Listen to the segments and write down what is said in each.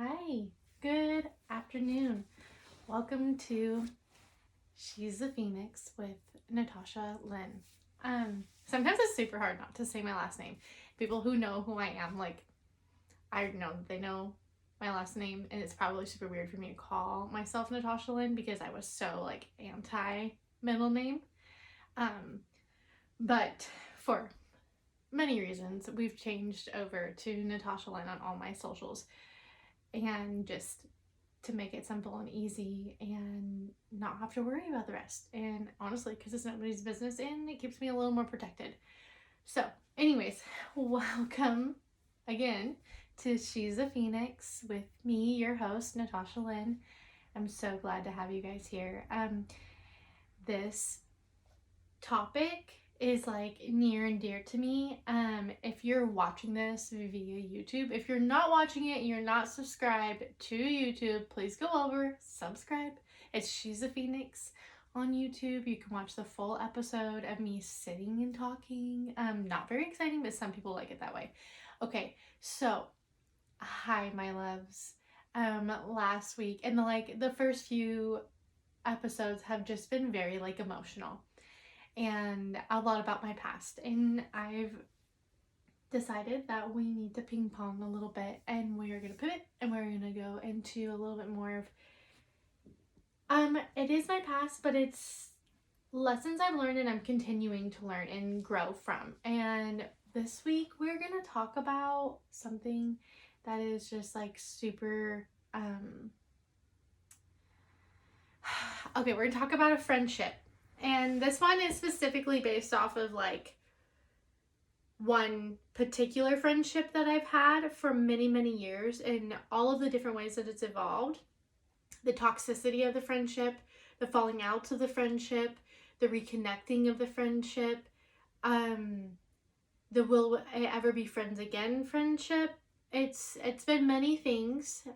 Hi, good afternoon. Welcome to She's a Phoenix with Natasha Lynn. Sometimes it's super hard not to say my last name. People who know who I am, I know they know my last name, and it's probably super weird for me to call myself Natasha Lynn because I was so anti middle name. But for many reasons, we've changed over to Natasha Lynn on all my socials, and just to make it simple and easy and not have to worry about the rest. And honestly, because it's nobody's business and it keeps me a little more protected. So, anyways, welcome again to She's a Phoenix with me, your host, Natasha Lynn. I'm so glad to have you guys here. This topic is near and dear to me. If you're watching this via YouTube, if you're not watching it and you're not subscribed to YouTube, please go over, subscribe. It's She's a Phoenix on YouTube. You can watch the full episode of me sitting and talking. Not very exciting, but some people like it that way. Okay, so hi my loves. Last week and the first few episodes have just been very emotional and a lot about my past, and I've decided that we need to ping pong a little bit, and we are going to pivot and we're going to go into a little bit more of it is my past, but it's lessons I've learned and I'm continuing to learn and grow from. And this week we're going to talk about something that is just super okay, we're going to talk about a friendship. And this one is specifically based off of one particular friendship that I've had for many, many years, and all of the different ways that it's evolved. The toxicity of the friendship, the falling out of the friendship, the reconnecting of the friendship, the will it ever be friends again friendship. It's been many things.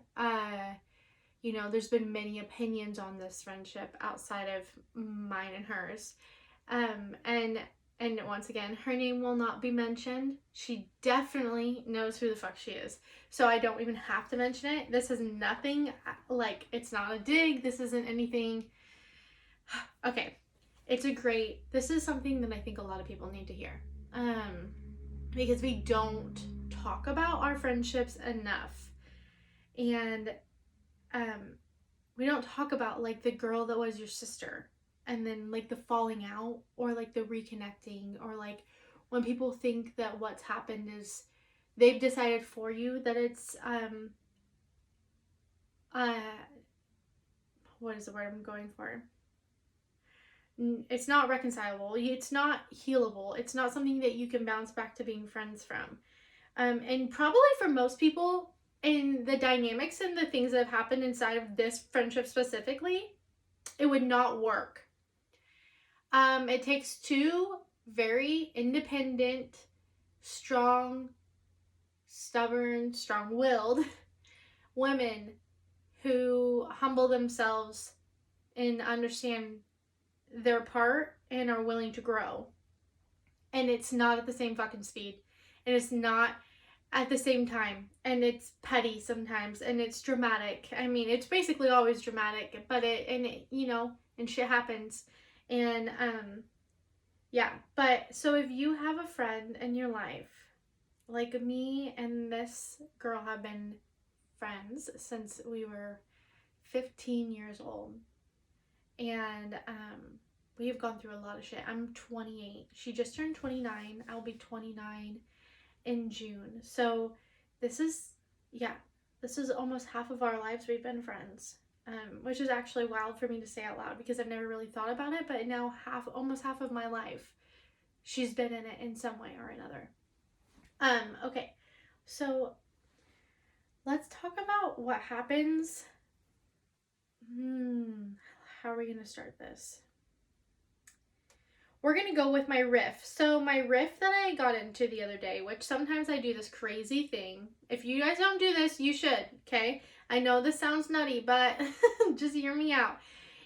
There's been many opinions on this friendship outside of mine and hers. And once again, her name will not be mentioned. She definitely knows who the fuck she is. So I don't even have to mention it. This is nothing, it's not a dig. This isn't anything. Okay. This is something that I think a lot of people need to hear. Because we don't talk about our friendships enough. And we don't talk about the girl that was your sister, and then the falling out, or the reconnecting, or when people think that what's happened is they've decided for you that it's what is the word I'm going for? It's not reconcilable. It's not healable. It's not something that you can bounce back to being friends from. And probably for most people, in the dynamics and the things that have happened inside of this friendship specifically, it would not work. It takes two very independent, strong, stubborn, strong-willed women who humble themselves and understand their part and are willing to grow. And it's not at the same fucking speed. And it's not at the same time. And it's petty sometimes. And it's dramatic. I mean, it's basically always dramatic. But and shit happens. And, yeah. But, so if you have a friend in your life, like me and this girl have been friends since we were 15 years old. And, we have gone through a lot of shit. I'm 28. She just turned 29. I'll be 29 in June. So this is almost half of our lives we've been friends. Which is actually wild for me to say out loud because I've never really thought about it, but now almost half of my life, she's been in it in some way or another. Okay, so let's talk about what happens. How are we going to start this? We're going to go with my riff. So my riff that I got into the other day, which sometimes I do this crazy thing. If you guys don't do this, you should, okay? I know this sounds nutty, but just hear me out.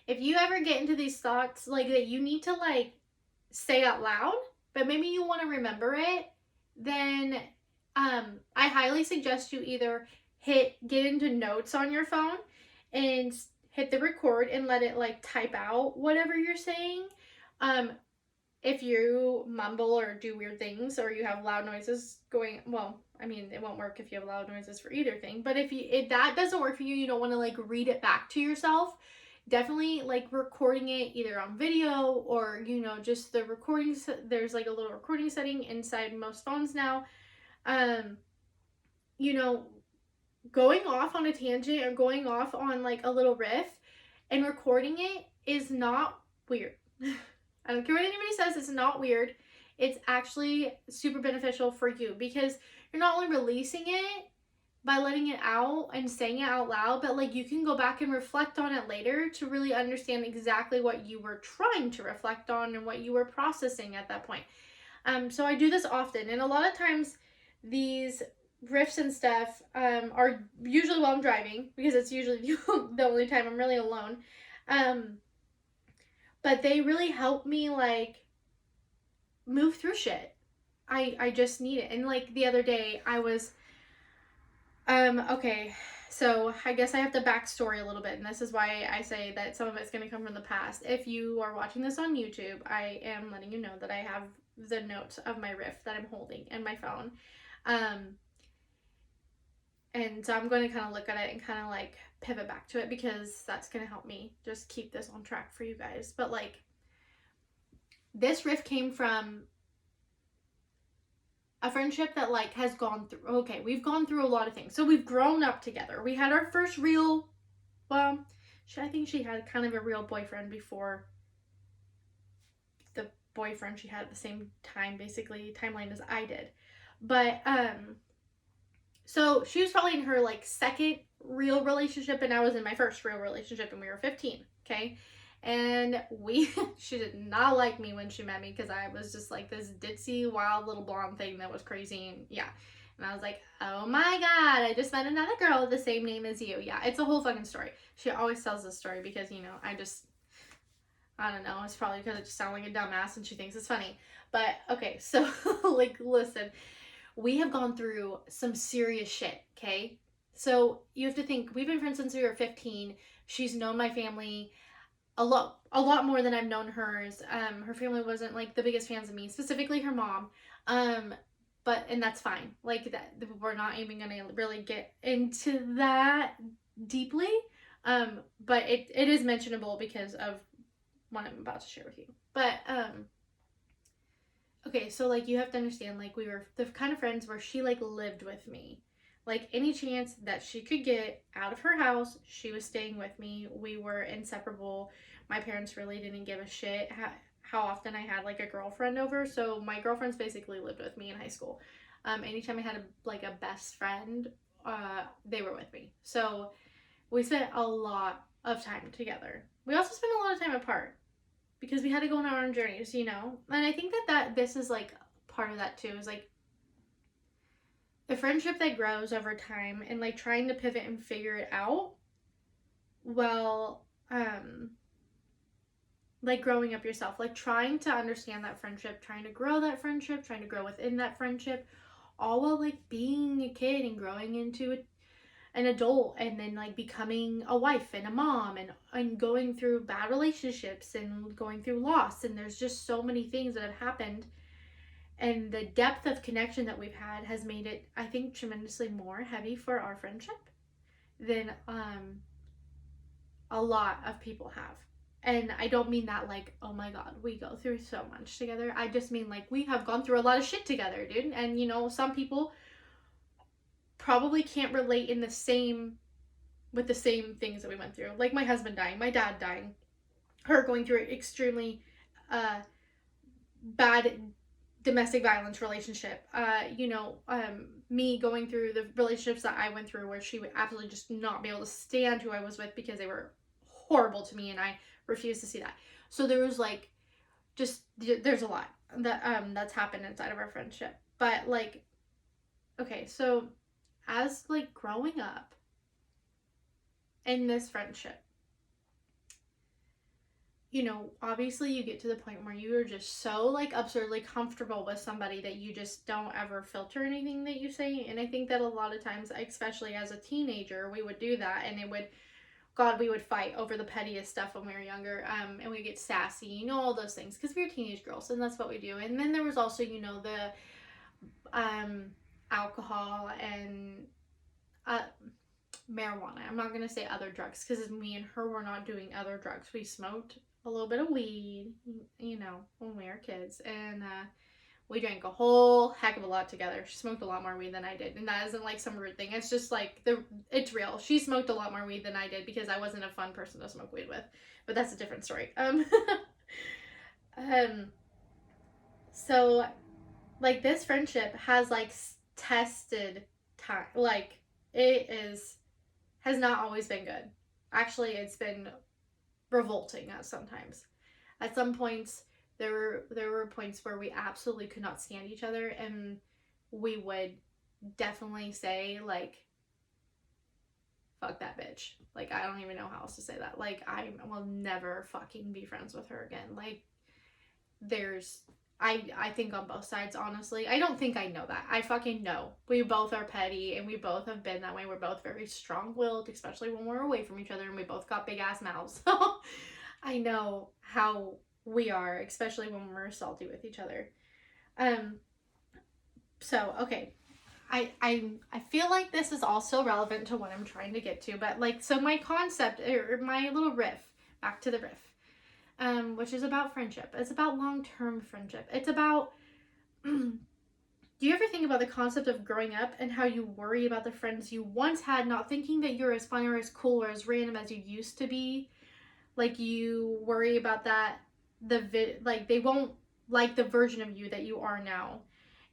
If you ever get into these thoughts that you need to say out loud, but maybe you want to remember it, then I highly suggest you either get into notes on your phone and hit the record and let it like type out whatever you're saying. If you mumble or do weird things, or you have loud noises going, well, I mean, it won't work if you have loud noises for either thing, but if that doesn't work for you, you don't want to like read it back to yourself, definitely like recording it either on video or, you know, just the recording. There's like a little recording setting inside most phones now. You know, going off on a tangent or going off on like a little riff and recording it is not weird. I don't care what anybody says, it's not weird. It's actually super beneficial for you because you're not only releasing it by letting it out and saying it out loud, but like you can go back and reflect on it later to really understand exactly what you were trying to reflect on and what you were processing at that point. So I do this often, and a lot of times these riffs and stuff are usually while I'm driving because it's usually the only time I'm really alone. But they really help me like move through shit. I just need it. And like the other day I was okay, so I guess I have to backstory a little bit, and this is why I say that some of it's going to come from the past. If you are watching this on YouTube, I am letting you know that I have the notes of my riff that I'm holding in my phone. And so I'm going to kind of look at it and kind of like pivot back to it because that's going to help me just keep this on track for you guys. But like, this riff came from a friendship that like has gone through, okay, we've gone through a lot of things. So we've grown up together. We had our first real, well, I think she had kind of a real boyfriend before the boyfriend she had at the same time, basically timeline as I did. But so she was probably in her like second real relationship, and I was in my first real relationship, and we were 15. Okay. And she did not like me when she met me because I was just like this ditzy, wild little blonde thing that was crazy. And yeah. And I was like, oh my God, I just met another girl with the same name as you. Yeah, it's a whole fucking story. She always tells this story because, you know, I don't know. It's probably because I just sound like a dumbass and she thinks it's funny. But okay, so like, listen, we have gone through some serious shit, okay? So you have to think, we've been friends since we were 15. She's known my family a lot more than I've known hers. Her family wasn't like the biggest fans of me, specifically her mom. But and that's fine. Like that, we're not even gonna really get into that deeply. But it is mentionable because of what I'm about to share with you. But okay, so like you have to understand, like we were the kind of friends where she like lived with me. Like any chance that she could get out of her house, she was staying with me. We were inseparable. My parents really didn't give a shit how often I had like a girlfriend over. So my girlfriends basically lived with me in high school. Anytime I had a best friend, they were with me. So we spent a lot of time together. We also spent a lot of time apart because we had to go on our own journeys, you know? And I think that this is like part of that too, is like the friendship that grows over time and like trying to pivot and figure it out while like growing up yourself, like trying to understand that friendship, trying to grow that friendship, trying to grow within that friendship, all while like being a kid and growing into an adult, and then like becoming a wife and a mom, and going through bad relationships and going through loss. And there's just so many things that have happened, and the depth of connection that we've had has made it, I think, tremendously more heavy for our friendship than a lot of people have. And I don't mean that like, oh my God, we go through so much together. I just mean like we have gone through a lot of shit together, dude. And you know, some people probably can't relate in the same with the same things that we went through. Like my husband dying, my dad dying, her going through an extremely bad domestic violence relationship, me going through the relationships that I went through where she would absolutely just not be able to stand who I was with because they were horrible to me, and I refused to see that. So there was like there's a lot that that's happened inside of our friendship. But like, okay, so as like growing up in this friendship, you know, obviously you get to the point where you are just so like absurdly comfortable with somebody that you just don't ever filter anything that you say. And I think that a lot of times, especially as a teenager, we would do that, and it would, God, we would fight over the pettiest stuff when we were younger. And we get sassy, you know, all those things, because we were teenage girls, and that's what we do. And then there was also, you know, the alcohol and uh, marijuana. I'm not gonna say other drugs, because me and her were not doing other drugs. We smoked a little bit of weed, you know, when we were kids, and we drank a whole heck of a lot together. She smoked a lot more weed than I did, and that isn't like some rude thing. It's just like it's real. She smoked a lot more weed than I did because I wasn't a fun person to smoke weed with, but that's a different story. Um, so like this friendship has like tested time, like it is has not always been good. Actually, it's been revolting at sometimes. At some points, there were points where we absolutely could not stand each other, and we would definitely say like, "Fuck that bitch." Like, I don't even know how else to say that. Like, I will never fucking be friends with her again. Like, there's I think on both sides, honestly. I don't think I know that. I fucking know. We both are petty, and we both have been that way. We're both very strong-willed, especially when we're away from each other, and we both got big ass mouths. So I know how we are, especially when we're salty with each other. Um so okay. I feel like this is also relevant to what I'm trying to get to, but like, so my concept, or my little riff, back to the riff, which is about friendship. It's about long-term friendship. It's about do you ever think about the concept of growing up and how you worry about the friends you once had, not thinking that you're as fun or as cool or as random as you used to be? Like, you worry about that, like they won't like the version of you that you are now,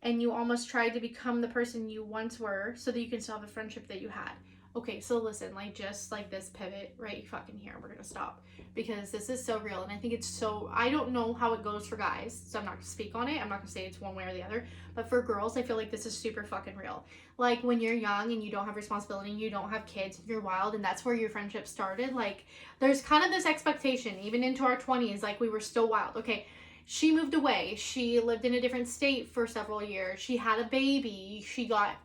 and you almost try to become the person you once were so that you can still have the friendship that you had. Okay, so listen, like, just like this pivot right fucking here, we're gonna stop, because this is so real, and I think it's so, I don't know how it goes for guys, so I'm not gonna speak on it. I'm not gonna say it's one way or the other, but for girls, I feel like this is super fucking real. Like, when you're young and you don't have responsibility and you don't have kids, you're wild, and that's where your friendship started. Like, there's kind of this expectation, even into our 20s, like we were still wild. Okay, she moved away. She lived in a different state for several years. She had a baby. She got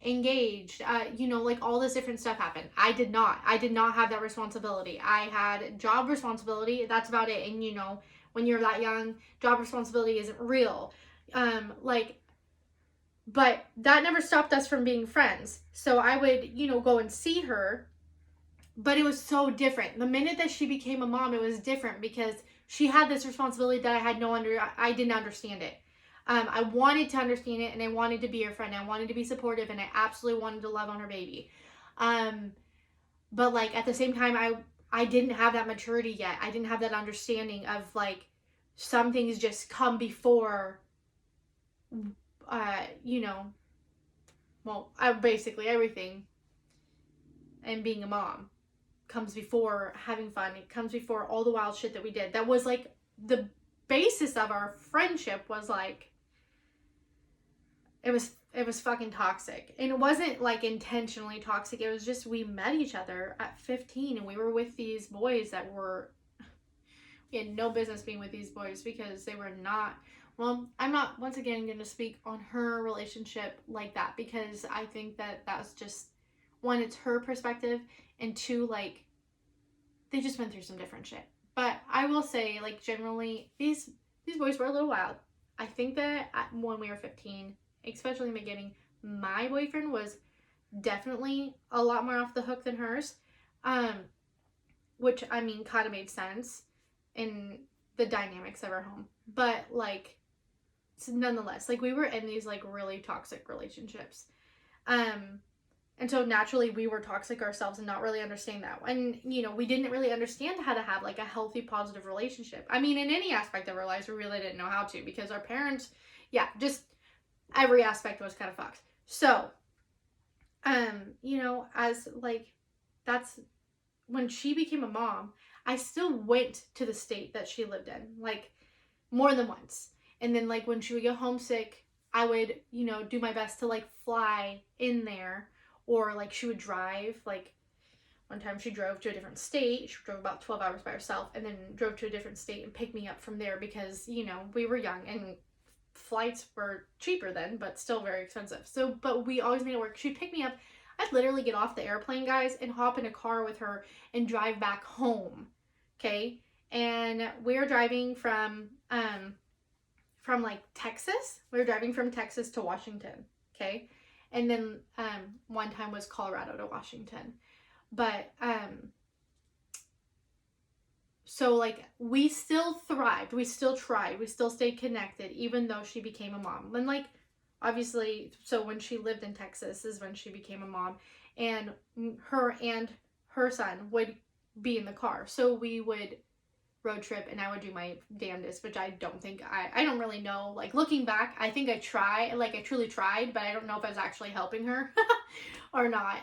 engaged. You know, like all this different stuff happened. I did not. I did not have that responsibility. I had job responsibility. That's about it. And you know, when you're that young, job responsibility isn't real. Like, but that never stopped us from being friends. So I would, you know, go and see her, but it was so different. The minute that she became a mom, it was different because she had this responsibility that I didn't understand it. I wanted to understand it, and I wanted to be her friend. I wanted to be supportive, and I absolutely wanted to love on her baby. But like at the same time, I didn't have that maturity yet. I didn't have that understanding of like, some things just come before, you know, well, basically everything, and being a mom comes before having fun. It comes before all the wild shit that we did. That was like the basis of our friendship. Was like, it was fucking toxic, and it wasn't like intentionally toxic. It was just, we met each other at 15, and we were with these boys that were, we had no business being with these boys, because they were not, well, I'm not once again going to speak on her relationship like that, because I think that that's just, one, it's her perspective, and two, like, they just went through some different shit. But I will say, like, generally, these boys were a little wild. I think that when we were 15, especially in the beginning, my boyfriend was definitely a lot more off the hook than hers, which, I mean, kind of made sense in the dynamics of our home. But like, nonetheless, like, we were in these like really toxic relationships, and so naturally we were toxic ourselves and not really understanding that. And you know, we didn't really understand how to have like a healthy, positive relationship. I mean, in any aspect of our lives, we really didn't know how to, because our parents, yeah, just every aspect was kind of fucked. So, you know, as like, that's when she became a mom, I still went to the state that she lived in, like, more than once. And then like when she would get homesick, I would, you know, do my best to like fly in there, or like she would drive, like, One time she drove to a different state. She drove about 12 hours by herself and then drove to a different state and picked me up from there because, you know, we were young and flights were cheaper then, but still very expensive. So, but we always made it work. She'd pick me up. I'd literally get off the airplane, guys, and hop in a car with her and drive back home. Okay? And we were driving from like Texas. We were driving from Texas to Washington. Okay? And then one time was Colorado to Washington. But so like we still thrived, we still tried, we still stayed connected even though she became a mom. And like obviously, so when she lived in Texas is when she became a mom, and her son would be in the car. So we would road trip and I would do my damnedest, which I don't think I don't really know. Like looking back, I think I truly tried, but I don't know if I was actually helping her or not.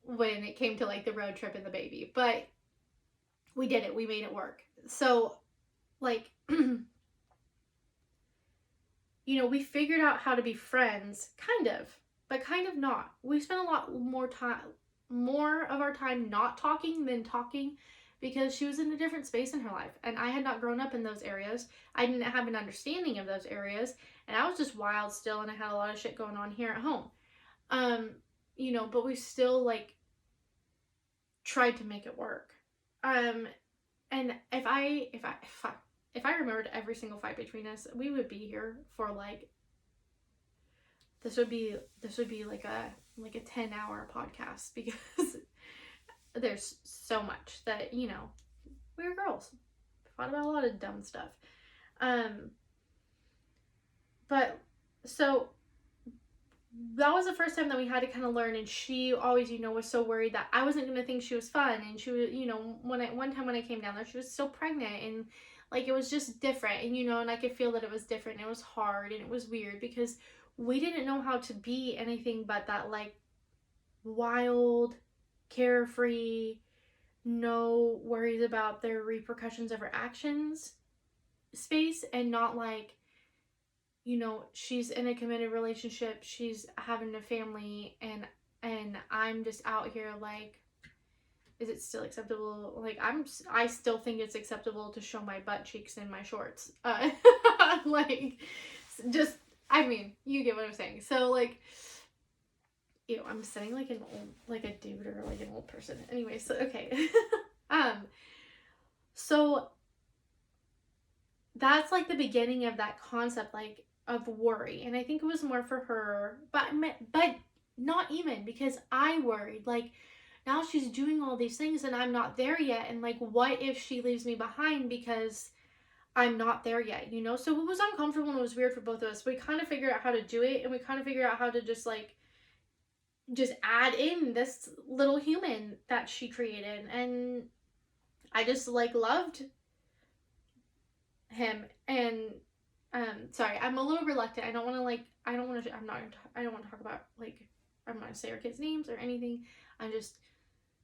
When it came to like the road trip and the baby, but we did it. We made it work. So like, you know, we figured out how to be friends, kind of, but kind of not. We spent a lot more of our time not talking than talking because she was in a different space in her life and I had not grown up in those areas. I didn't have an understanding of those areas and I was just wild still and I had a lot of shit going on here at home. You know, but we still like tried to make it work. And if I remembered every single fight between us, we would be here for like this would be like a 10-hour podcast because there's so much that, you know, we were girls. Fought about a lot of dumb stuff. But so that was the first time that we had to kind of learn, and she always, you know, was so worried that I wasn't going to think she was fun, and she was, you know, one time when I came down there, she was so pregnant, and like it was just different, and you know, and I could feel that it was different, and it was hard, and it was weird, because we didn't know how to be anything but that like wild, carefree, no worries about the repercussions of her actions space, and not like, you know, she's in a committed relationship, she's having a family, and I'm just out here like, is it still acceptable? Like I still think it's acceptable to show my butt cheeks in my shorts. Like just, I mean, you get what I'm saying. So like, ew, I'm sounding like an old, like a dude or like an old person. Anyway, so okay. So that's like the beginning of that concept, like of worry, and I think it was more for her, but not even, because I worried like now she's doing all these things and I'm not there yet, and like what if she leaves me behind because I'm not there yet, you know? So it was uncomfortable and it was weird for both of us. We kind of figured out how to do it, and we kind of figured out how to just like just add in this little human that she created, and I just like loved him. And sorry, I'm a little reluctant. I don't want to talk about like, I'm not gonna say our kids' names or anything. I'm just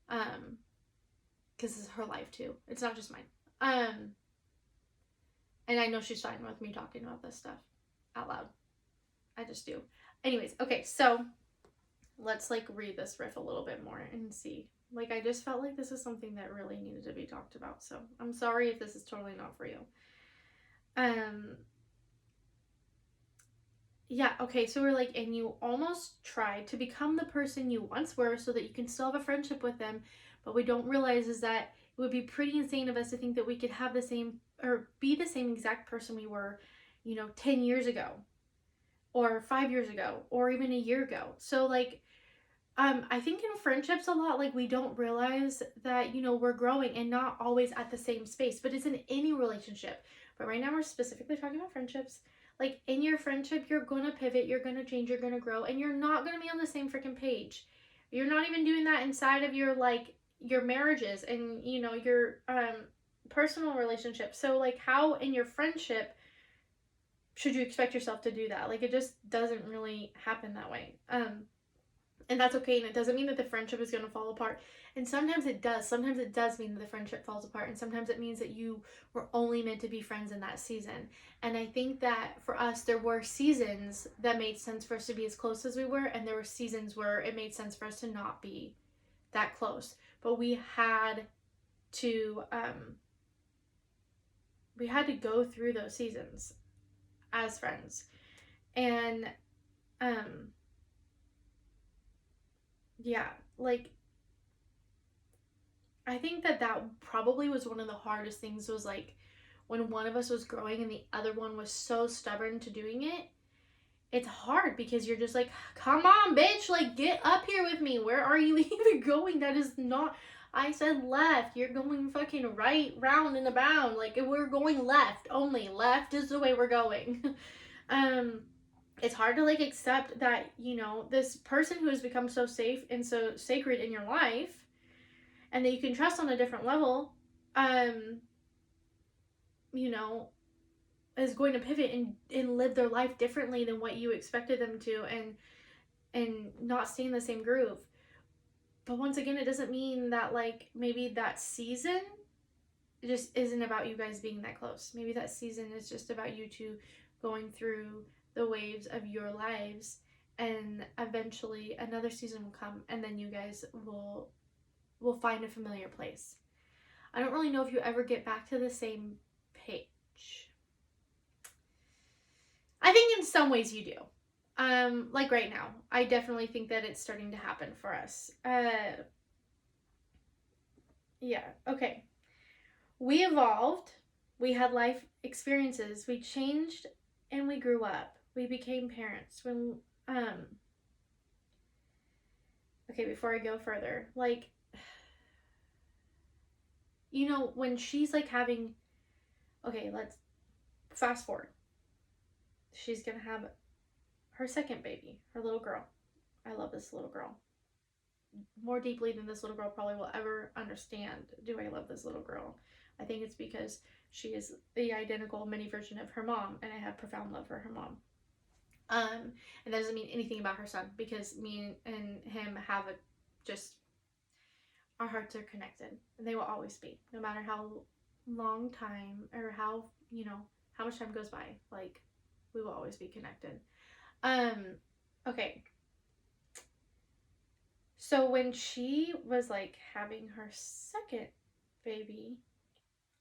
because this is her life too, it's not just mine. And I know she's fine with me talking about this stuff out loud. I just do. Anyways, okay, so let's like read this riff a little bit more and see. Like I just felt like this is something that really needed to be talked about, so I'm sorry if this is totally not for you. Yeah, okay, so we're like, and you almost tried to become the person you once were so that you can still have a friendship with them, but we don't realize is that it would be pretty insane of us to think that we could have the same, or be the same exact person we were, you know, 10 years ago, or 5 years ago, or even a year ago. So like, I think in friendships a lot, like we don't realize that, you know, we're growing and not always at the same space, but it's in any relationship. But right now we're specifically talking about friendships. Like in your friendship, you're going to pivot, you're going to change, you're going to grow, and you're not going to be on the same freaking page. You're not even doing that inside of your, like, your marriages and, you know, your personal relationships. So like how in your friendship should you expect yourself to do that? Like it just doesn't really happen that way. And that's okay, and it doesn't mean that the friendship is going to fall apart. And sometimes it does. Sometimes it does mean that the friendship falls apart, and sometimes it means that you were only meant to be friends in that season. And I think that for us, there were seasons that made sense for us to be as close as we were, and there were seasons where it made sense for us to not be that close, but we had to go through those seasons as friends. And yeah, like I think that probably was one of the hardest things, was like when one of us was growing and the other one was so stubborn to doing it. It's hard because you're just like, come on, bitch, like get up here with me. Where are you even going? That is not, I said left. You're going fucking right, round and abound. Like we're going left only. Left is the way we're going. It's hard to like accept that, this person who has become so safe and so sacred in your life and that you can trust on a different level, you know, is going to pivot and live their life differently than what you expected them to, and not stay in the same groove. But once again, it doesn't mean that like maybe that season just isn't about you guys being that close. Maybe that season is just about you two going through the waves of your lives, and eventually another season will come and then you guys will find a familiar place. I don't really know if you ever get back to the same page. I think in some ways you do. Like right now, I definitely think that it's starting to happen for us. Yeah, okay. We evolved, we had life experiences, we changed, and we grew up. We became parents. Okay, before I go further, like, when she's like having, okay, let's fast forward. She's gonna have her second baby, her little girl. I love this little girl more deeply than this little girl probably will ever understand. Do I love this little girl? I think it's because she is the identical mini version of her mom, and I have profound love for her mom. And that doesn't mean anything about her son, because me and him have just, our hearts are connected, and they will always be, no matter how long time or how much time goes by. Like, we will always be connected. Okay. So when she was like having her second baby,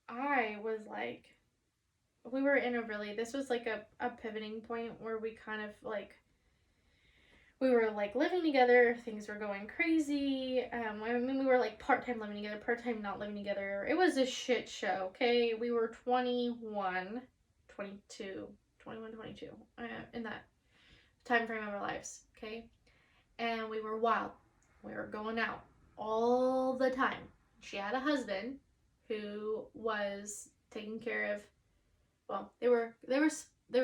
I was like, we were in this was like a pivoting point where we kind of like, we were like living together, things were going crazy. We were like part-time living together, part-time not living together. It was a shit show, okay? We were 21, 22, in that time frame of our lives, okay? And we were wild. We were going out all the time. She had a husband who was taking care of, well, they were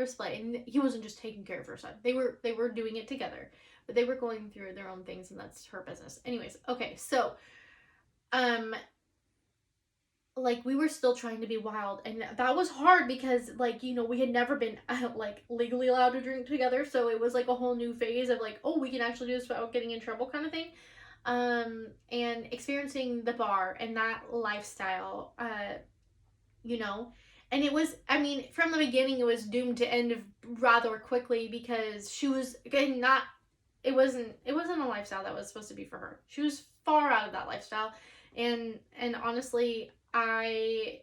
split, and he wasn't just taking care of her son. They were doing it together, but they were going through their own things, and that's her business. Anyways, okay, so like, we were still trying to be wild, and that was hard because, like, we had never been like legally allowed to drink together, so it was like a whole new phase of like, oh, we can actually do this without getting in trouble, kind of thing. And experiencing the bar and that lifestyle, and it was, I mean, from the beginning it was doomed to end rather quickly, because she was getting not, it wasn't a lifestyle that was supposed to be for her. She was far out of that lifestyle, and honestly, I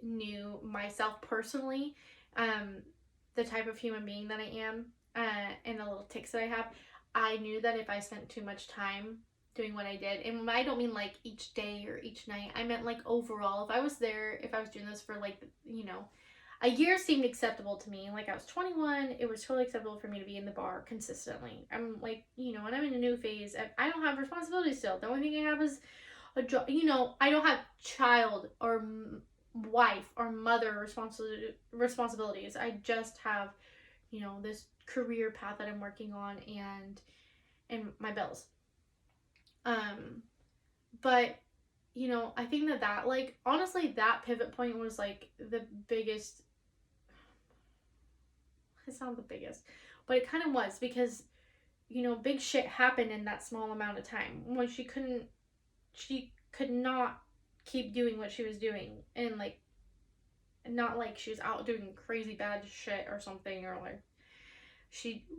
knew myself personally, the type of human being that I am, and the little tics that I have. I knew that if I spent too much time doing what I did, and I don't mean like each day or each night, I meant like overall, if I was doing this for like, a year seemed acceptable to me. Like, I was 21, it was totally acceptable for me to be in the bar consistently. I'm like, and I'm in a new phase. I don't have responsibilities still. The only thing I have is a job. I don't have child or wife or mother responsibilities. I just have, this career path that I'm working on, and my bills. But I think that like, honestly, that pivot point was like the biggest. It's not the biggest, but it kind of was, because big shit happened in that small amount of time, when she could not keep doing what she was doing, and like, not like she was out doing crazy bad shit or something, or like,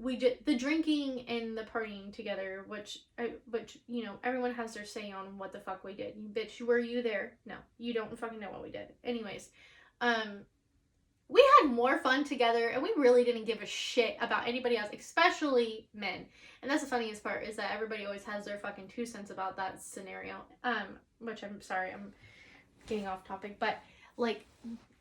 We did the drinking and the partying together, which you know, everyone has their say on what the fuck we did. Bitch, were you there? No, you don't fucking know what we did. Anyways, we had more fun together, and we really didn't give a shit about anybody else, especially men. And that's the funniest part, is that everybody always has their fucking 2 cents about that scenario. Which I'm sorry, I'm getting off topic, but like,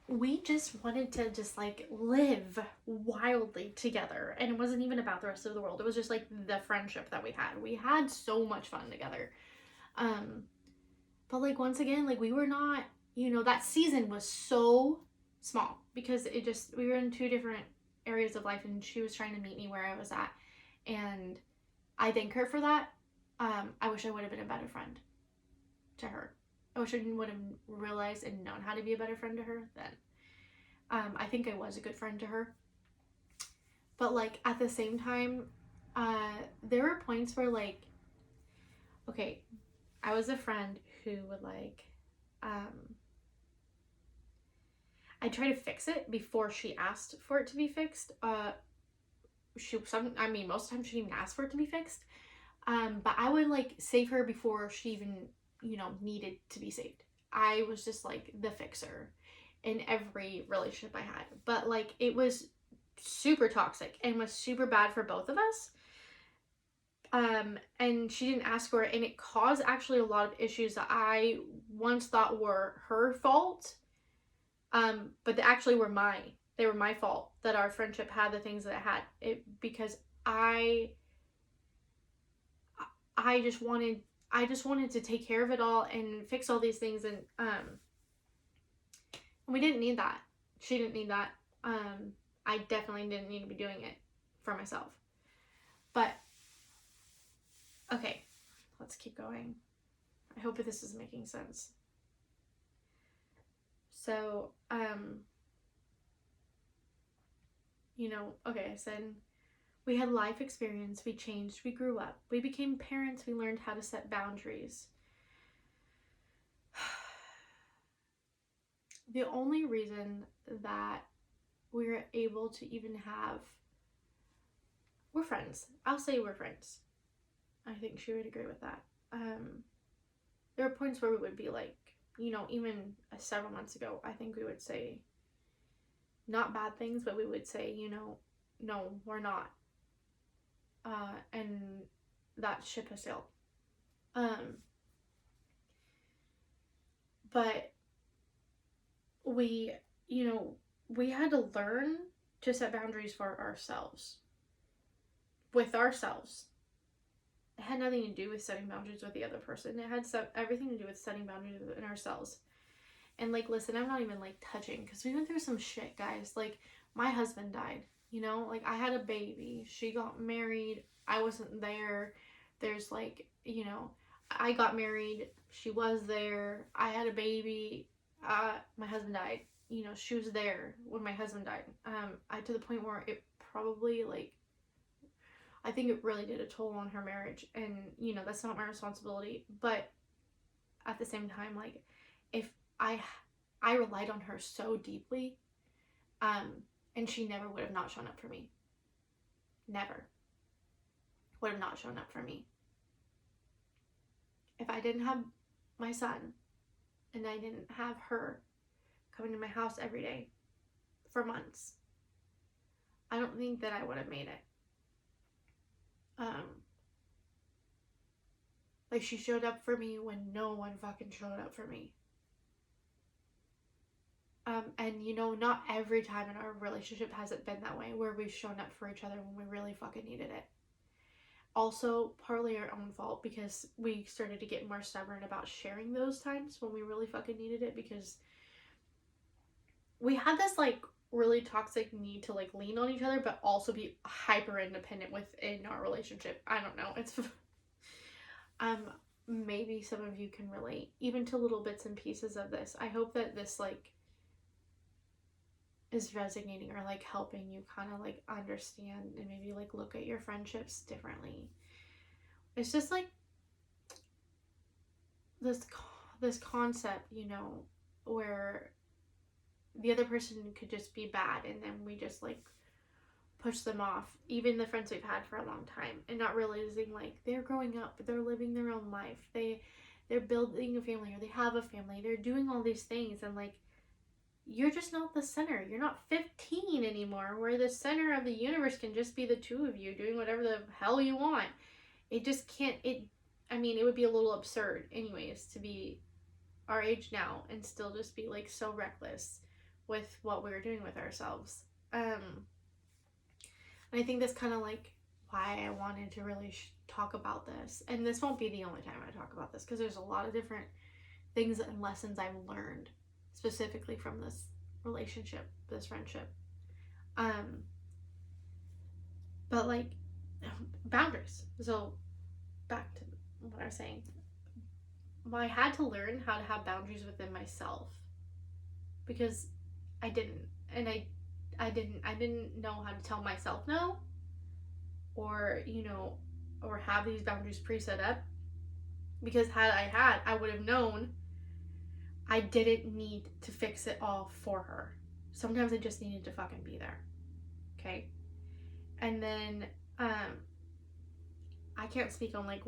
we just wanted to just like live wildly together, and it wasn't even about the rest of the world. It was just like the friendship that we had so much fun together. But like, once again, like, we were not, you know, that season was so small because we were in 2 different areas of life, and she was trying to meet me where I was at, and I thank her for that. I wish I would have been a better friend to her. I wish I would have realized and known how to be a better friend to her then. I think I was a good friend to her. But like, at the same time, there were points where, like, okay, I was a friend who would like, I try to fix it before she asked for it to be fixed. Most of the time she didn't even ask for it to be fixed. But I would like save her before she even, you know, needed to be saved. I was just like the fixer in every relationship I had. But like, it was super toxic and was super bad for both of us. And she didn't ask for it, and it caused actually a lot of issues that I once thought were her fault. But they actually were my fault that our friendship had the things that it had. Because I just wanted to take care of it all and fix all these things, and we didn't need that. She didn't need that. I definitely didn't need to be doing it for myself. But okay, let's keep going. I hope that this is making sense. So, you know, okay, I said we had life experience, we changed, we grew up, we became parents, we learned how to set boundaries. The only reason that we're able to even we're friends. I'll say we're friends. I think she would agree with that. There are points where we would be like, you know, even several months ago, I think we would say not bad things, but we would say, you know, no, we're not. And that ship has sailed. But we, you know, we had to learn to set boundaries for ourselves. With ourselves. It had nothing to do with setting boundaries with the other person. It had everything to do with setting boundaries in ourselves. And like, listen, I'm not even like touching, because we went through some shit, guys. Like, my husband died, you know, like, I had a baby, she got married, I wasn't there. There's like, you know, I got married, she was there, I had a baby, my husband died, you know, she was there when my husband died. To the point where it probably, like, I think it really did a toll on her marriage, and, you know, that's not my responsibility. But at the same time, like, if I relied on her so deeply, and she never would have not shown up for me. Never would have not shown up for me. If I didn't have my son, and I didn't have her coming to my house every day for months, I don't think that I would have made it. Like, she showed up for me when no one fucking showed up for me. And, you know, not every time in our relationship has it been that way, where we've shown up for each other when we really fucking needed it. Also, partly our own fault, because we started to get more stubborn about sharing those times when we really fucking needed it, because we had this, like, really toxic need to, like, lean on each other, but also be hyper independent within our relationship. I don't know. It's maybe some of you can relate even to little bits and pieces of this. I hope that this, like, is resonating, or like helping you kind of like understand and maybe like look at your friendships differently. It's just like this concept, you know, where the other person could just be bad, and then we just like push them off, even the friends we've had for a long time, and not realizing like they're growing up, they're living their own life, they're building a family, or they have a family, they're doing all these things, and like you're just not the center. You're not 15 anymore, where the center of the universe can just be the two of you doing whatever the hell you want. It just can't. I mean, it would be a little absurd, anyways, to be our age now and still just be like so reckless with what we were doing with ourselves. And I think that's kind of like why I wanted to really talk about this. And this won't be the only time I talk about this, because there's a lot of different things and lessons I've learned specifically from this relationship, this friendship. But like boundaries. So back to what I was saying. I had to learn how to have boundaries within myself, because I didn't, and I didn't know how to tell myself no, or or have these boundaries pre-set up, because I would have known I didn't need to fix it all for her. Sometimes I just needed to fucking be there. Okay? And then I can't speak on like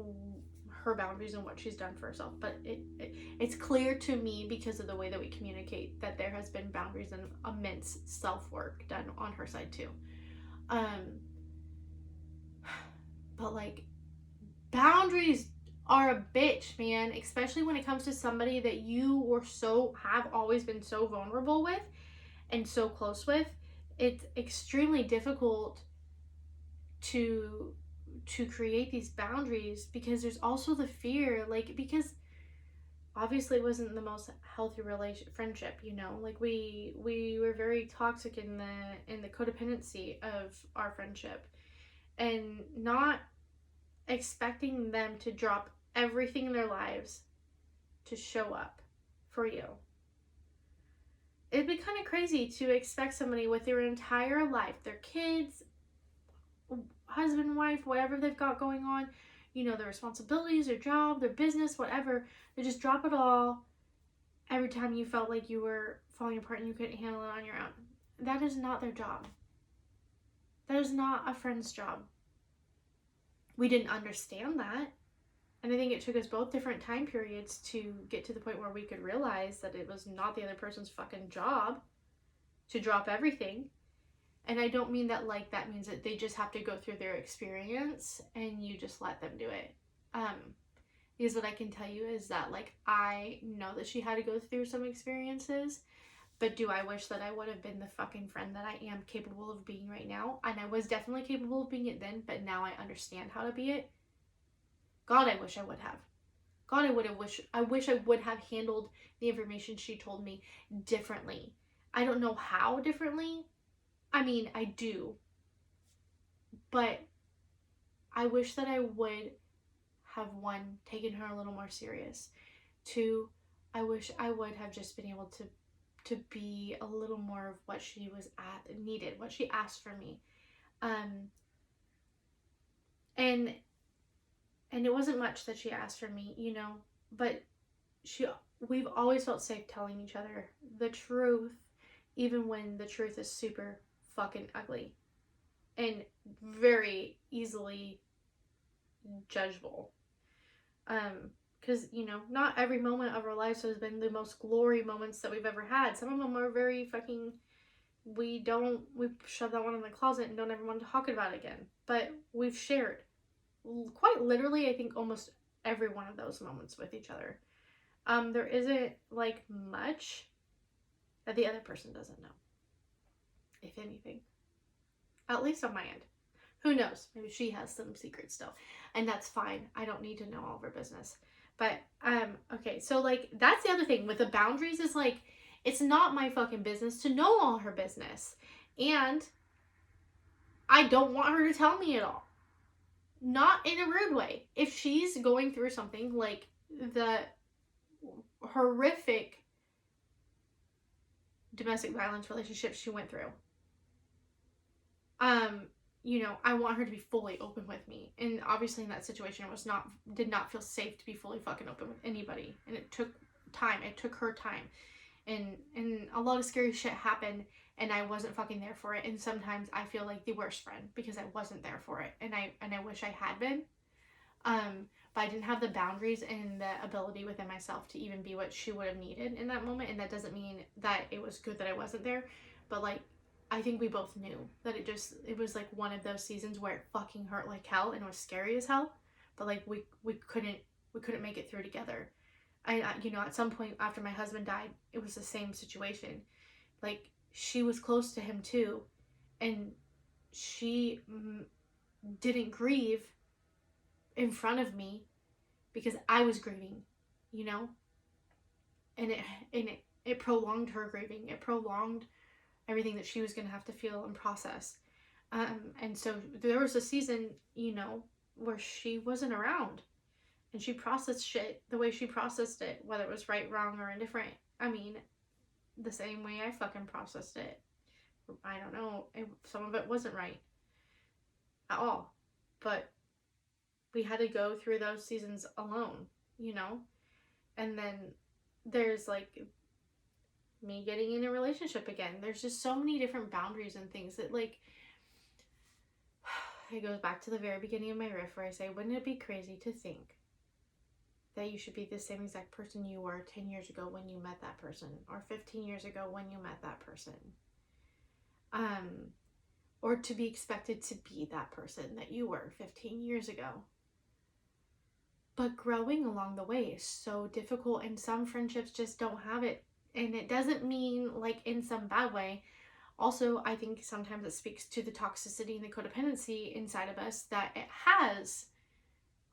her boundaries and what she's done for herself, but it's clear to me, because of the way that we communicate, that there has been boundaries and immense self-work done on her side too. But like boundaries are a bitch, man, especially when it comes to somebody that you have always been so vulnerable with and so close with. It's extremely difficult to create these boundaries, because there's also the fear, like, because obviously it wasn't the most healthy friendship, like we were very toxic in the codependency of our friendship, and not expecting them to drop everything in their lives to show up for you. It'd be kind of crazy to expect somebody with their entire life, their kids, husband, wife, whatever they've got going on, their responsibilities, their job, their business, whatever, they just drop it all every time you felt like you were falling apart and you couldn't handle it on your own. That is not their job. That is not a friend's job. We didn't understand that. And I think it took us both different time periods to get to the point where we could realize that it was not the other person's fucking job to drop everything. And I don't mean that like that means that they just have to go through their experience and you just let them do it. Because what I can tell you is that, like, I know that she had to go through some experiences, but do I wish that I would have been the fucking friend that I am capable of being right now? And I was definitely capable of being it then, but now I understand how to be it. God, I wish I would have. God, I wish I would have handled the information she told me differently. I don't know how differently. I mean, I do. But I wish that I would have, one, taken her a little more serious. Two, I wish I would have just been able to be a little more of what she needed, what she asked for me. And it wasn't much that she asked for me, but we've always felt safe telling each other the truth, even when the truth is super fucking ugly and very easily judgeable. Because, not every moment of our lives has been the most glory moments that we've ever had. Some of them are very fucking, we shove that one in the closet and don't ever want to talk about it again. But we've shared, quite literally, I think almost every one of those moments with each other. There isn't like much that the other person doesn't know, if anything, at least on my end. Who knows? Maybe she has some secrets still, and that's fine. I don't need to know all of her business. But okay, so like that's the other thing with the boundaries, is like it's not my fucking business to know all her business, and I don't want her to tell me it all. Not in a rude way. If she's going through something like the horrific domestic violence relationship she went through, I want her to be fully open with me. And obviously in that situation did not feel safe to be fully fucking open with anybody. And it took time. It took her time. And a lot of scary shit happened. and I wasn't fucking there for it. And sometimes I feel like the worst friend because I wasn't there for it, and I wish I had been. But I didn't have the boundaries and the ability within myself to even be what she would have needed in that moment. And that doesn't mean that it was good that I wasn't there, but like, I think we both knew that it was like one of those seasons where it fucking hurt like hell and was scary as hell, but like we couldn't make it through together. You know, at some point after my husband died, it was the same situation. Like, she was close to him too, and she didn't grieve in front of me because I was grieving, you know? And it prolonged her grieving. It prolonged everything that she was going to have to feel and process. And so there was a season, you know, where she wasn't around, and she processed shit the way she processed it, whether it was right, wrong, or indifferent. I mean, the same way I fucking processed it. I don't know. Some of it wasn't right at all. But we had to go through those seasons alone, you know? And then there's like me getting in a relationship again. There's just so many different boundaries and things that, like, it goes back to the very beginning of my riff where I say, wouldn't it be crazy to think that you should be the same exact person you were 10 years ago when you met that person, or 15 years ago when you met that person? Or to be expected to be that person that you were 15 years ago. But growing along the way is so difficult, and some friendships just don't have it. And it doesn't mean like in some bad way. Also, I think sometimes it speaks to the toxicity and the codependency inside of us that it has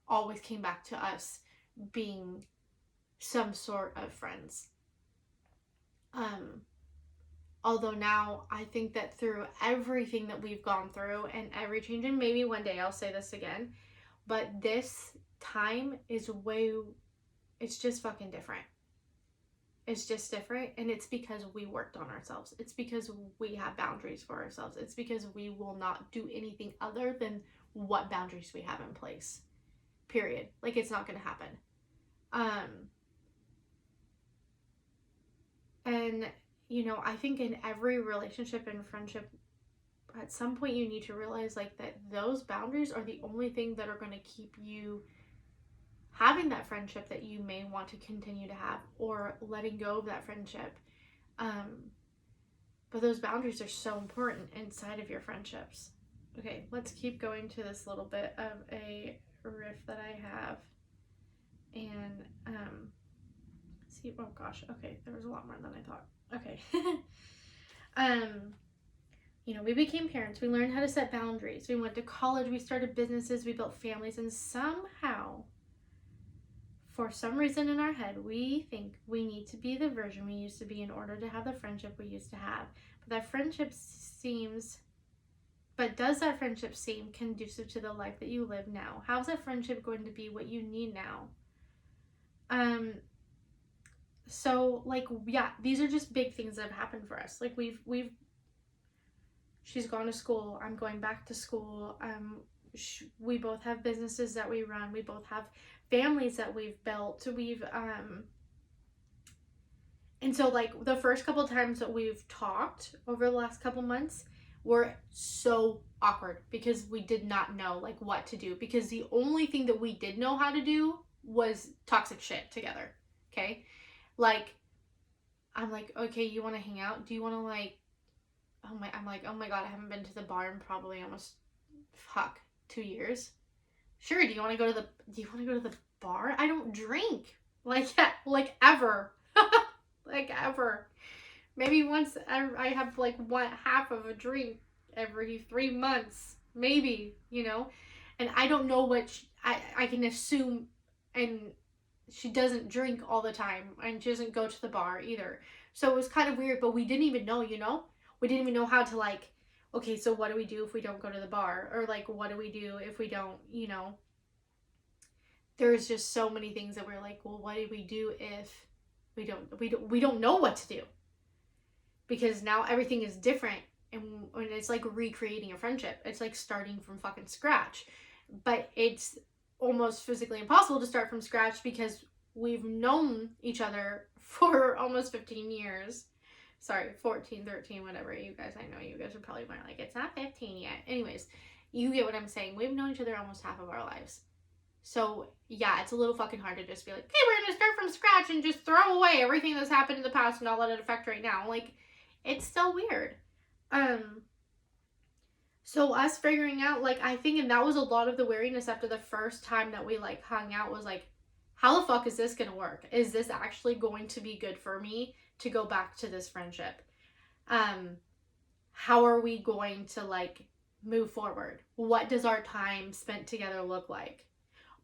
always came back to us being some sort of friends. Although now I think that through everything that we've gone through and every change, and maybe one day I'll say this again, but this time is it's just fucking different. It's just different, and it's because we worked on ourselves. It's because we have boundaries for ourselves. It's because we will not do anything other than what boundaries we have in place. Period. Like, it's not going to happen. And, you know, I think in every relationship and friendship, at some point you need to realize, like, that those boundaries are the only thing that are going to keep you having that friendship that you may want to continue to have, or letting go of that friendship. But those boundaries are so important inside of your friendships. Okay, let's keep going to this little bit of a riff that I have. And see, oh gosh, okay, there was a lot more than I thought. Okay. You know, we became parents, we learned how to set boundaries, we went to college, we started businesses, we built families, and somehow, for some reason in our head, we think we need to be the version we used to be in order to have the friendship we used to have. Does that friendship seem conducive to the life that you live now? How's that friendship going to be what you need now? So, like, yeah, these are just big things that have happened for us. Like, she's gone to school, I'm going back to school, we both have businesses that we run, we both have families that we've built, and so, like, the first couple times that we've talked over the last couple months were so awkward because we did not know, like, what to do, because the only thing that we did know how to do was toxic shit together. Okay, like, I'm like, okay, you want to hang out? Do you want to, like, I'm like, oh my god, I haven't been to the bar in probably almost 2 years. Sure. Do you want to go to the bar? I don't drink like ever. Like, ever. Maybe once I have like half of a drink every 3 months, maybe, you know. And I don't know I can assume, and she doesn't drink all the time, and she doesn't go to the bar either. So it was kind of weird, but we didn't even know, you know? We didn't even know how to, like, okay, so what do we do if we don't go to the bar? Or, like, what do we do if we don't, you know? There's just so many things that we're like, well, what do we do if we don't know what to do? Because now everything is different, and it's like recreating a friendship. It's like starting from fucking scratch. But it's almost physically impossible to start from scratch because we've known each other for almost 15 years. sorry, 14, 13, whatever. You guys, I know you guys are probably more like, it's not 15 yet. Anyways, you get what I'm saying. We've known each other almost half of our lives. So, yeah, it's a little fucking hard to just be like, hey, we're going to start from scratch and just throw away everything that's happened in the past and not let it affect right now. Like, it's still weird. So us figuring out, like, I think, and that was a lot of the weariness after the first time that we, like, hung out, was like, how the fuck is this going to work? Is this actually going to be good for me to go back to this friendship? How are we going to, like, move forward? What does our time spent together look like?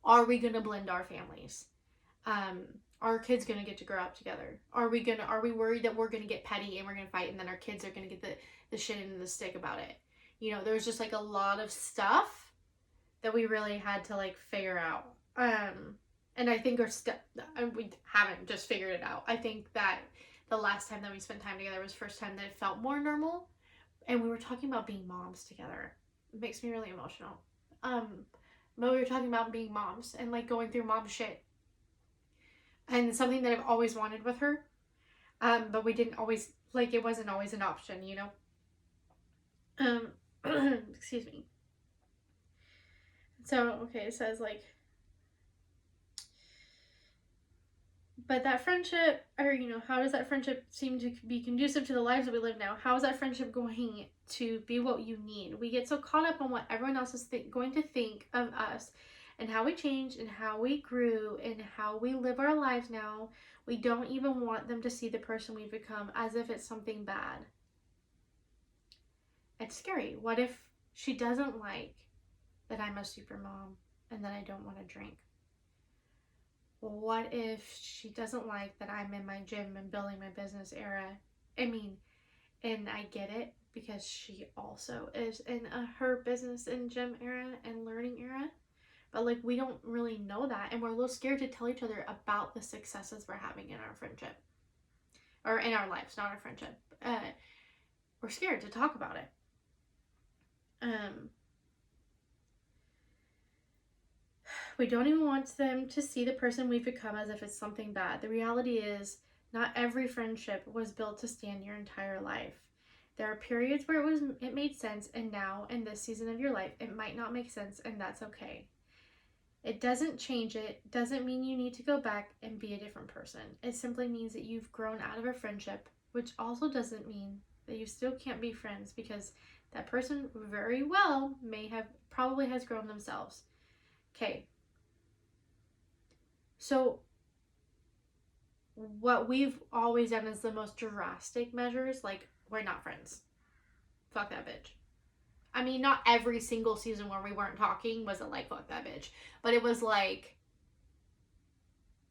Are we going to blend our families? Are our kids going to get to grow up together? Are we worried that we're going to get petty and we're going to fight and then our kids are going to get the shit into the stick about it? You know, there's just, like, a lot of stuff that we really had to, like, figure out. And I think we haven't just figured it out. I think that the last time that we spent time together was the first time that it felt more normal. And we were talking about being moms together. It makes me really emotional. But we were talking about being moms and, like, going through mom shit. And something that I've always wanted with her. But we didn't always, like, it wasn't always an option, you know? Excuse me. So, okay, it says, like, but that friendship, or, you know, how does that friendship seem to be conducive to the lives that we live now? How is that friendship going to be what you need? We get so caught up on what everyone else is going to think of us and how we changed and how we grew and how we live our lives now. We don't even want them to see the person we've become as if it's something bad. It's scary. What if she doesn't like that I'm a super mom and that I don't want to drink? What if she doesn't like that I'm in my gym and building my business era? I mean, and I get it because she also is in her business and gym era and learning era. But, like, we don't really know that. And we're a little scared to tell each other about the successes we're having in our friendship. Or in our lives, not our friendship. We're scared to talk about it. We don't even want them to see the person we've become as if it's something bad. The reality is, not every friendship was built to stand your entire life. There are periods where it made sense, and now, in this season of your life, it might not make sense, and that's okay. It doesn't change it, doesn't mean you need to go back and be a different person. It simply means that you've grown out of a friendship, which also doesn't mean that you still can't be friends, because that person very well probably has grown themselves. Okay. So what we've always done is the most drastic measures, like, we're not friends. Fuck that bitch. I mean, not every single season where we weren't talking was it like, fuck that bitch. But it was like,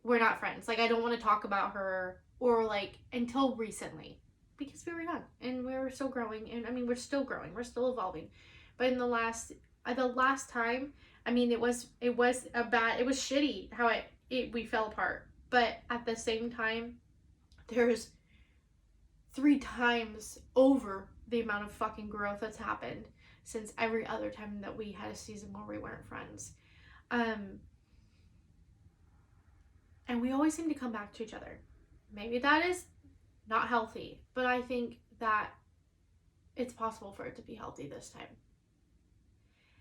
we're not friends. Like, I don't want to talk about her, or, like, until recently. Because we were young and we were still growing. And I mean, we're still growing. We're still evolving. But in the last time, I mean, it was shitty how we fell apart. But at the same time, there's 3 times over the amount of fucking growth that's happened since every other time that we had a season where we weren't friends. And we always seem to come back to each other. Maybe that is not healthy, but I think that it's possible for it to be healthy this time.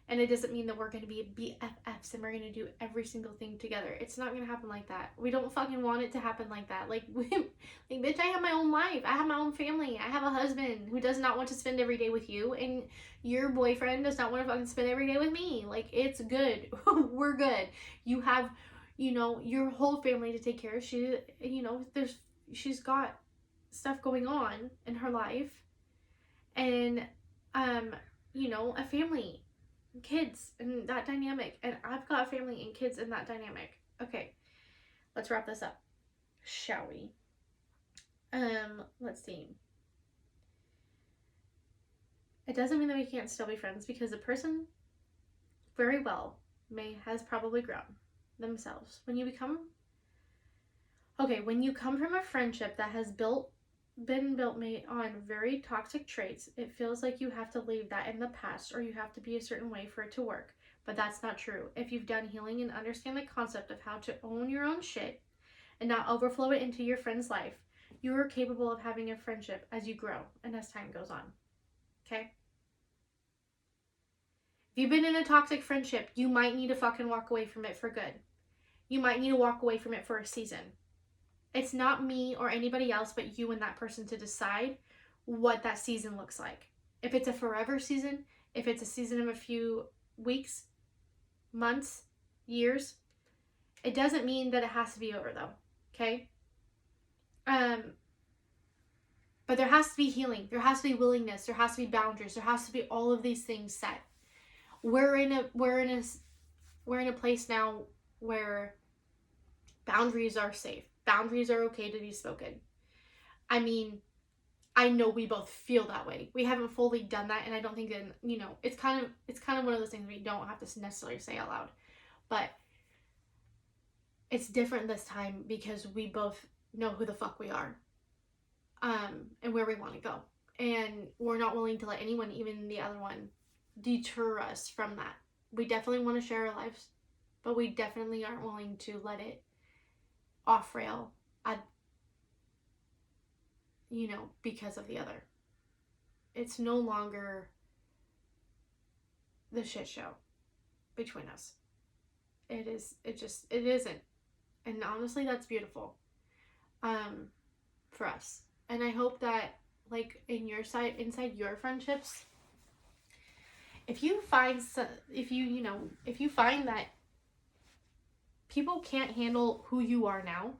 And it doesn't mean that we're going to be BFFs and we're going to do every single thing together. It's not going to happen like that. We don't fucking want it to happen like that. Like, bitch, I have my own life. I have my own family. I have a husband who does not want to spend every day with you. And your boyfriend does not want to fucking spend every day with me. Like, it's good. We're good. You have, you know, your whole family to take care of. She's got stuff going on in her life. And, you know, a family. Kids and that dynamic, and I've got family and kids in that dynamic. Okay, let's wrap this up, shall we? Let's see. It doesn't mean that we can't still be friends, because the person very well has probably grown themselves. When you come from a friendship that has been built on very toxic traits, it feels like you have to leave that in the past, or you have to be a certain way for it to work. But that's not true. If you've done healing and understand the concept of how to own your own shit and not overflow it into your friend's life, You're capable of having a friendship as you grow and as time goes on. Okay? If you've been in a toxic friendship, you might need to fucking walk away from it for good. You might need to walk away from it for a season. It's not me or anybody else but you and that person to decide what that season looks like. If it's a forever season, if it's a season of a few weeks, months, years, it doesn't mean that it has to be over though. Okay? But there has to be healing. There has to be willingness. There has to be boundaries. There has to be all of these things set. We're in a place now where boundaries are safe. Boundaries are okay to be spoken. I mean, I know we both feel that way. We haven't fully done that, and I don't think that, you know, it's kind of one of those things we don't have to necessarily say out loud. But it's different this time because we both know who the fuck we are. And where we want to go. And we're not willing to let anyone, even the other one, deter us from that. We definitely want to share our lives, but we definitely aren't willing to let it off rail because of the other. It's no longer the shit show between us. It isn't. And honestly, that's beautiful. For us. And I hope that, like, inside your friendships, if you find that people can't handle who you are now,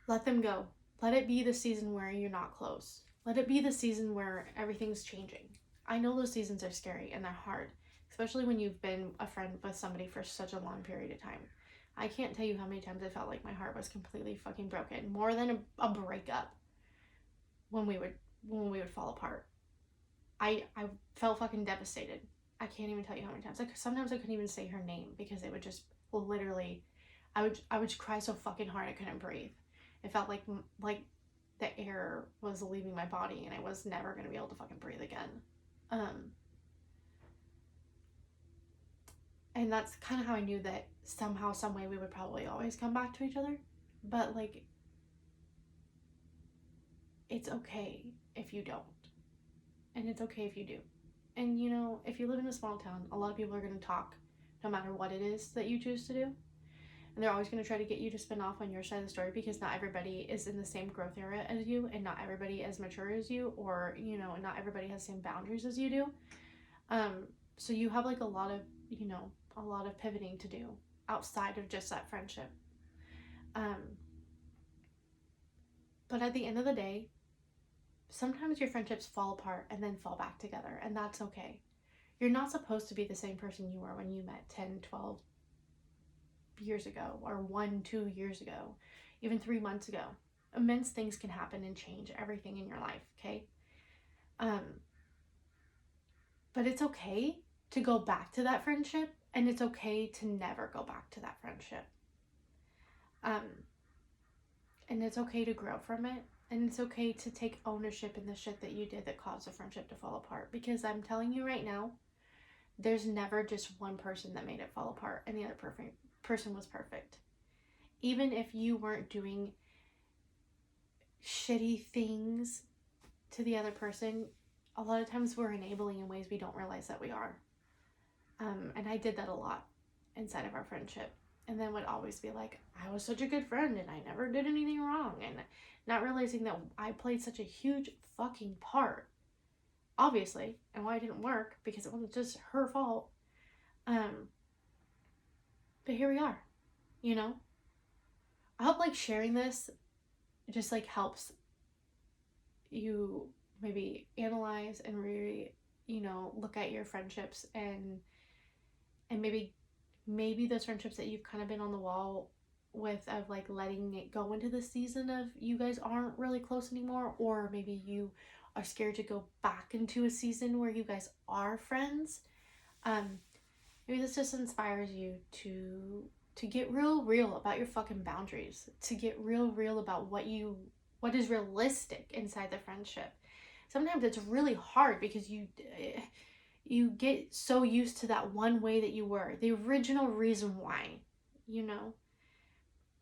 let them go. Let it be the season where you're not close. Let it be the season where everything's changing. I know those seasons are scary and they're hard, especially when you've been a friend with somebody for such a long period of time. I can't tell you how many times I felt like my heart was completely fucking broken. More than a breakup when we would fall apart. I felt fucking devastated. I can't even tell you how many times. Like, sometimes I couldn't even say her name because it would just literally, I would cry so fucking hard I couldn't breathe. It felt like the air was leaving my body and I was never going to be able to fucking breathe again. And that's kind of how I knew that somehow, some way we would probably always come back to each other. But, like, it's okay if you don't. And it's okay if you do. And, you know, if you live in a small town, a lot of people are going to talk no matter what it is that you choose to do. And they're always going to try to get you to spin off on your side of the story because not everybody is in the same growth area as you, and not everybody as mature as you, or, you know, not everybody has the same boundaries as you do. So you have, like, a lot of pivoting to do outside of just that friendship. But at the end of the day, sometimes your friendships fall apart and then fall back together, and that's okay. You're not supposed to be the same person you were when you met 10, 12 years ago, or 1-2 years ago, even 3 months ago. Immense things can happen and change everything in your life, okay? But it's okay to go back to that friendship, and it's okay to never go back to that friendship. And it's okay to grow from it, and it's okay to take ownership in the shit that you did that caused a friendship to fall apart. Because I'm telling you right now, there's never just one person that made it fall apart and the other person was perfect. Even if you weren't doing shitty things to the other person, a lot of times we're enabling in ways we don't realize that we are. And I did that a lot inside of our friendship. And then would always be like, I was such a good friend and I never did anything wrong. And not realizing that I played such a huge fucking part, obviously, and why it didn't work, because it wasn't just her fault. But here we are, you know? I hope, like, sharing this just, like, helps you maybe analyze and really, you know, look at your friendships and maybe those friendships that you've kind of been on the wall with, of, like, letting it go into the season of you guys aren't really close anymore, or maybe you are scared to go back into a season where you guys are friends. Maybe this just inspires you to get real about your fucking boundaries, to get real about what is realistic inside the friendship. Sometimes it's really hard because you get so used to that one way that you were, the original reason why, you know.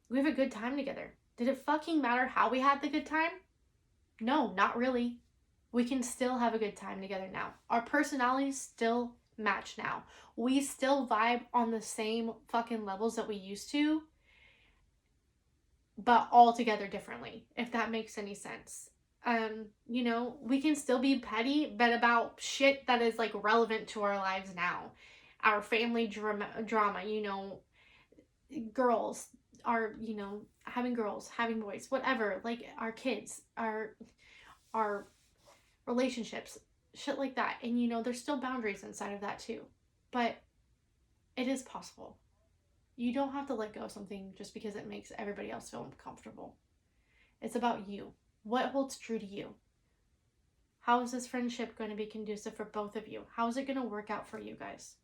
We have a good time together. Did it fucking matter how we had the good time? No, not really. We can still have a good time together now. Our personalities still match now. We still vibe on the same fucking levels that we used to, but all together differently, if that makes any sense. You know, we can still be petty, but about shit that is like relevant to our lives now. Our family drama, you know, girls are, you know, having girls, having boys, whatever, like our kids, our relationships, shit like that. And you know, there's still boundaries inside of that too. But it is possible. You don't have to let go of something just because it makes everybody else feel comfortable. It's about you. What holds true to you? How is this friendship going to be conducive for both of you? How is it going to work out for you guys?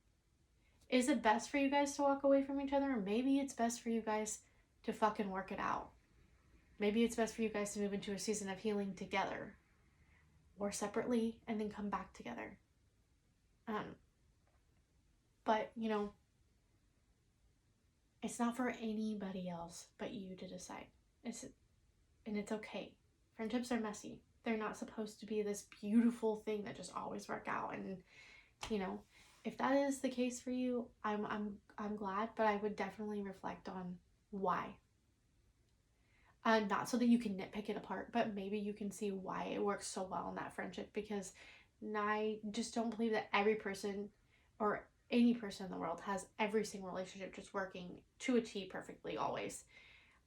Is it best for you guys to walk away from each other? Or maybe it's best for you guys to fucking work it out. Maybe it's best for you guys to move into a season of healing together or separately and then come back together. But, you know, it's not for anybody else but you to decide. And it's okay. Friendships are messy. They're not supposed to be this beautiful thing that just always work out. And, you know, if that is the case for you, I'm glad, but I would definitely reflect on why. Not so that you can nitpick it apart, but maybe you can see why it works so well in that friendship, because I just don't believe that every person or any person in the world has every single relationship just working to a T perfectly always.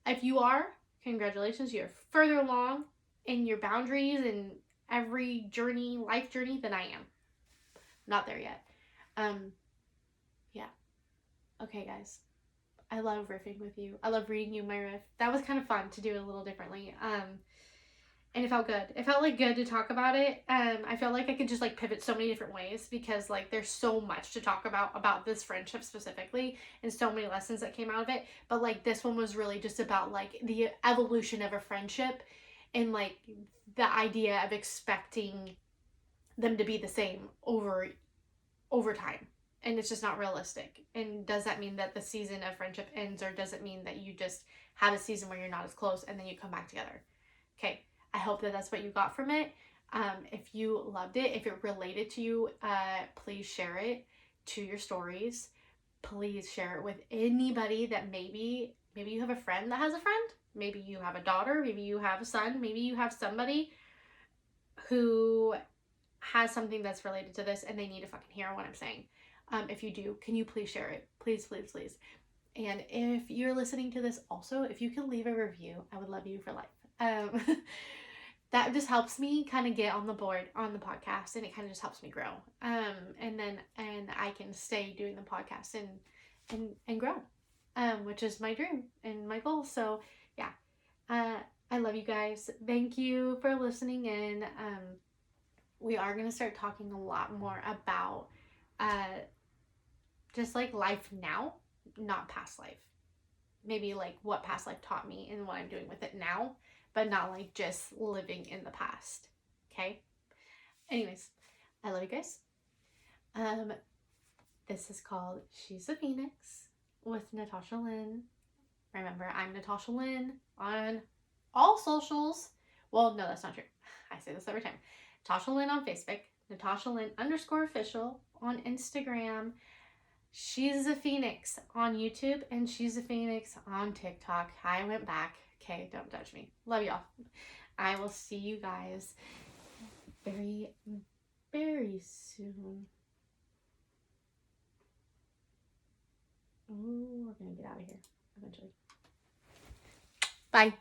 If you are, congratulations, you're further along in your boundaries and every journey, life journey, than I am. Not there yet. Yeah. Okay, guys. I love riffing with you. I love reading you my riff. That was kind of fun to do it a little differently. And it felt good. It felt like good to talk about it. I felt like I could just like pivot so many different ways, because like there's so much to talk about this friendship specifically, and so many lessons that came out of it. But like this one was really just about like the evolution of a friendship, and like the idea of expecting them to be the same over time. And it's just not realistic. And does that mean that the season of friendship ends, or does it mean that you just have a season where you're not as close and then you come back together? Okay, I hope that that's what you got from it. If you loved it, if it related to you, please share it to your stories. Please share it with anybody that maybe you have a friend that has a friend. Maybe you have a daughter. Maybe you have a son. Maybe you have somebody who has something that's related to this and they need to fucking hear what I'm saying. If you do, can you please share it? Please, please, please. And if you're listening to this also, if you can leave a review, I would love you for life. That just helps me kind of get on the board on the podcast, and it kind of just helps me grow. And I can stay doing the podcast and grow, which is my dream and my goal. So yeah, I love you guys. Thank you for listening in. We are going to start talking a lot more about just like life now, not past life. Maybe like what past life taught me and what I'm doing with it now, but not like just living in the past. Okay? Anyways, I love you guys. This is called She's a Phoenix with Natasha Lynn. Remember, I'm Natasha Lynn on all socials. Well, no, that's not true. I say this every time. Natasha Lynn on Facebook, Natasha Lynn _official on Instagram, She's a Phoenix on YouTube, and She's a Phoenix on TikTok. I went back. Okay, don't judge me. Love y'all. I will see you guys very, very soon. Oh, we're gonna get out of here eventually. Bye.